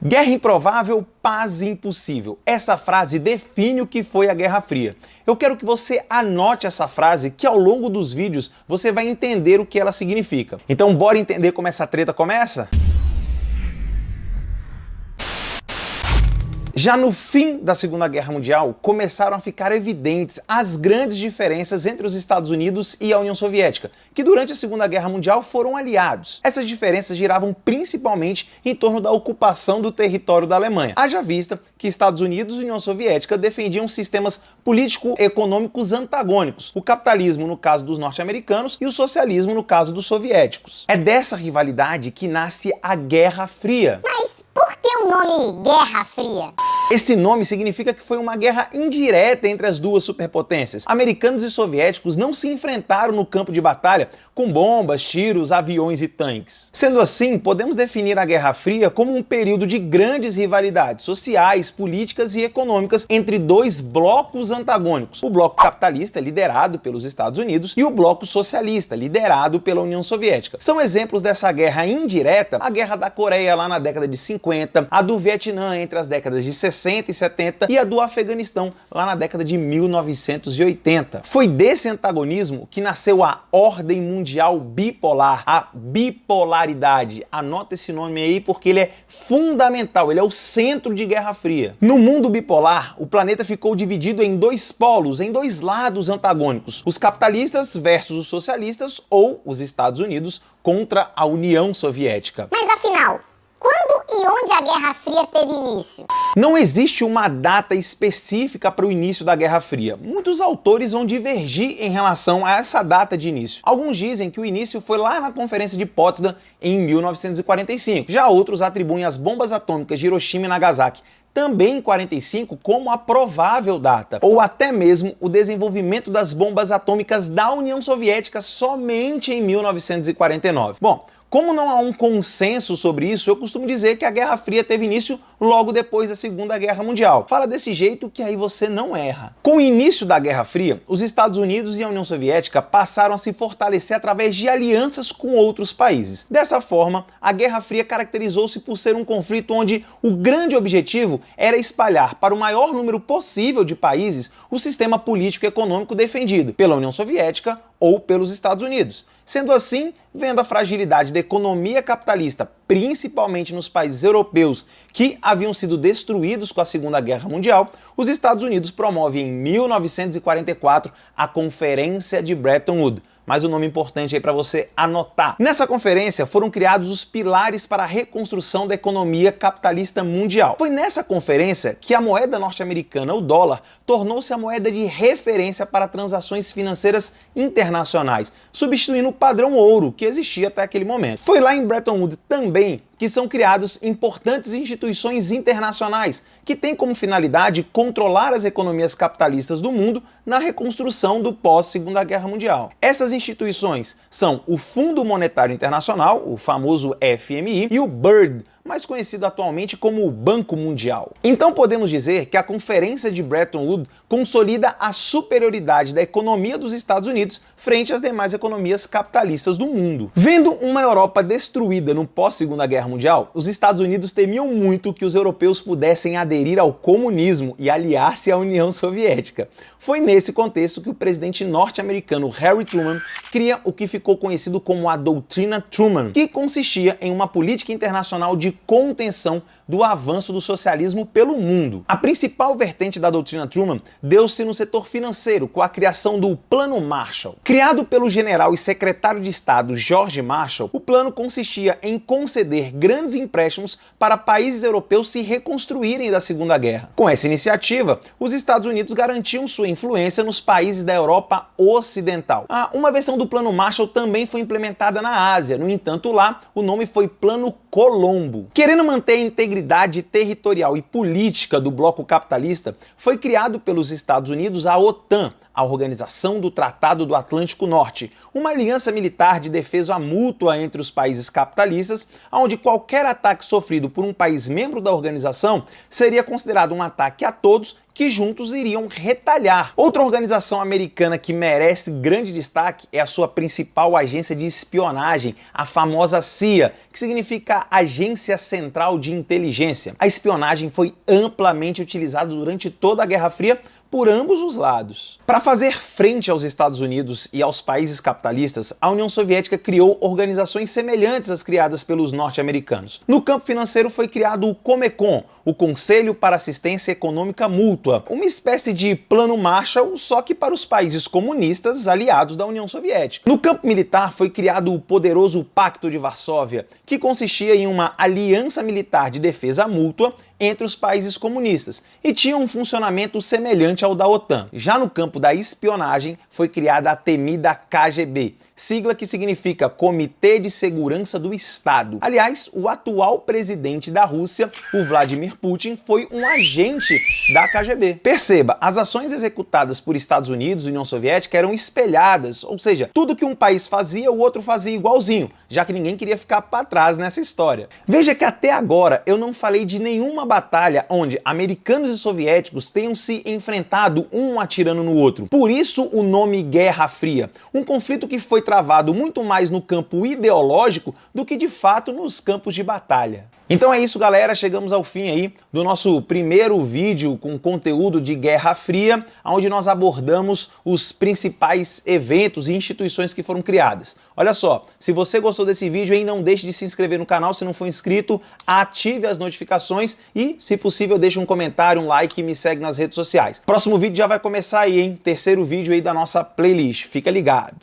Guerra improvável, paz impossível. Essa frase define o que foi a Guerra Fria. Eu quero que você anote essa frase, que ao longo dos vídeos você vai entender o que ela significa. Então bora entender como essa treta começa? Já no fim da Segunda Guerra Mundial, começaram a ficar evidentes as grandes diferenças entre os Estados Unidos e a União Soviética, que durante a Segunda Guerra Mundial foram aliados. Essas diferenças giravam principalmente em torno da ocupação do território da Alemanha. Haja vista que Estados Unidos e União Soviética defendiam sistemas político-econômicos antagônicos, o capitalismo no caso dos norte-americanos e o socialismo no caso dos soviéticos. É dessa rivalidade que nasce a Guerra Fria. Mas por que o nome Guerra Fria? Esse nome significa que foi uma guerra indireta entre as duas superpotências. Americanos e soviéticos não se enfrentaram no campo de batalha com bombas, tiros, aviões e tanques. Sendo assim, podemos definir a Guerra Fria como um período de grandes rivalidades sociais, políticas e econômicas entre dois blocos antagônicos. O bloco capitalista, liderado pelos Estados Unidos, e o bloco socialista, liderado pela União Soviética. São exemplos dessa guerra indireta a Guerra da Coreia lá na década de 50, a do Vietnã entre as décadas de 60 e 70 e a do Afeganistão lá na década de 1980. Foi desse antagonismo que nasceu a Ordem Mundial Bipolar, a bipolaridade. Anota esse nome aí porque ele é fundamental, ele é o centro de Guerra Fria. No mundo bipolar, o planeta ficou dividido em dois polos, em dois lados antagônicos, os capitalistas versus os socialistas ou os Estados Unidos contra a União Soviética. Mas afinal, quando e onde a Guerra Fria teve início? Não existe uma data específica para o início da Guerra Fria. Muitos autores vão divergir em relação a essa data de início. Alguns dizem que o início foi lá na Conferência de Potsdam em 1945. Já outros atribuem as bombas atômicas de Hiroshima e Nagasaki também em 45 como a provável data, ou até mesmo o desenvolvimento das bombas atômicas da União Soviética somente em 1949. Bom, como não há um consenso sobre isso, eu costumo dizer que a Guerra Fria teve início logo depois da Segunda Guerra Mundial. Fala desse jeito que aí você não erra. Com o início da Guerra Fria, os Estados Unidos e a União Soviética passaram a se fortalecer através de alianças com outros países. Dessa forma, a Guerra Fria caracterizou-se por ser um conflito onde o grande objetivo era espalhar para o maior número possível de países o sistema político e econômico defendido pela União Soviética ou pelos Estados Unidos. Sendo assim, vendo a fragilidade da economia capitalista, principalmente nos países europeus que haviam sido destruídos com a Segunda Guerra Mundial, os Estados Unidos promovem em 1944 a Conferência de Bretton Woods. Mais um nome importante aí para você anotar. Nessa conferência foram criados os pilares para a reconstrução da economia capitalista mundial. Foi nessa conferência que a moeda norte-americana, o dólar, tornou-se a moeda de referência para transações financeiras internacionais, substituindo o padrão ouro que existia até aquele momento. Foi lá em Bretton Woods também que são criados importantes instituições internacionais que têm como finalidade controlar as economias capitalistas do mundo na reconstrução do pós-Segunda Guerra Mundial. Essas instituições são o Fundo Monetário Internacional, o famoso FMI, e o BIRD, mais conhecido atualmente como o Banco Mundial. Então podemos dizer que a Conferência de Bretton Woods consolida a superioridade da economia dos Estados Unidos frente às demais economias capitalistas do mundo. Vendo uma Europa destruída no pós-Segunda Guerra Mundial, os Estados Unidos temiam muito que os europeus pudessem aderir ao comunismo e aliar-se à União Soviética. Foi nesse contexto que o presidente norte-americano Harry Truman cria o que ficou conhecido como a Doutrina Truman, que consistia em uma política internacional de contenção do avanço do socialismo pelo mundo. A principal vertente da Doutrina Truman deu-se no setor financeiro, com a criação do Plano Marshall. Criado pelo general e secretário de Estado George Marshall, o plano consistia em conceder grandes empréstimos para países europeus se reconstruírem da Segunda Guerra. Com essa iniciativa, os Estados Unidos garantiam sua influência nos países da Europa Ocidental. Uma versão do Plano Marshall também foi implementada na Ásia, no entanto lá o nome foi Plano Colombo. Querendo manter a integridade territorial e política do bloco capitalista, foi criado pelos Estados Unidos a OTAN, a Organização do Tratado do Atlântico Norte, uma aliança militar de defesa mútua entre os países capitalistas, onde qualquer ataque sofrido por um país membro da organização seria considerado um ataque a todos que juntos iriam retalhar. Outra organização americana que merece grande destaque é a sua principal agência de espionagem, a famosa CIA, que significa Agência Central de Inteligência. A espionagem foi amplamente utilizada durante toda a Guerra Fria por ambos os lados. Para fazer frente aos Estados Unidos e aos países capitalistas, a União Soviética criou organizações semelhantes às criadas pelos norte-americanos. No campo financeiro foi criado o Comecon, o Conselho para Assistência Econômica Mútua, uma espécie de plano Marshall, só que para os países comunistas aliados da União Soviética. No campo militar foi criado o poderoso Pacto de Varsóvia, que consistia em uma aliança militar de defesa mútua entre os países comunistas e tinha um funcionamento semelhante ao da OTAN. Já no campo da espionagem foi criada a temida KGB, sigla que significa Comitê de Segurança do Estado. Aliás, o atual presidente da Rússia, o Vladimir Putin, foi um agente da KGB. Perceba, as ações executadas por Estados Unidos e União Soviética eram espelhadas, ou seja, tudo que um país fazia, o outro fazia igualzinho, já que ninguém queria ficar para trás nessa história. Veja que até agora eu não falei de nenhuma batalha onde americanos e soviéticos tenham se enfrentado um atirando no outro. Por isso o nome Guerra Fria, um conflito que foi travado muito mais no campo ideológico do que de fato nos campos de batalha. Então é isso, galera, chegamos ao fim aí do nosso primeiro vídeo com conteúdo de Guerra Fria, onde nós abordamos os principais eventos e instituições que foram criadas. Olha só, se você gostou desse vídeo aí, não deixe de se inscrever no canal, se não for inscrito, ative as notificações e, se possível, deixe um comentário, um like e me segue nas redes sociais. Próximo vídeo já vai começar aí, hein? Terceiro vídeo aí da nossa playlist, fica ligado.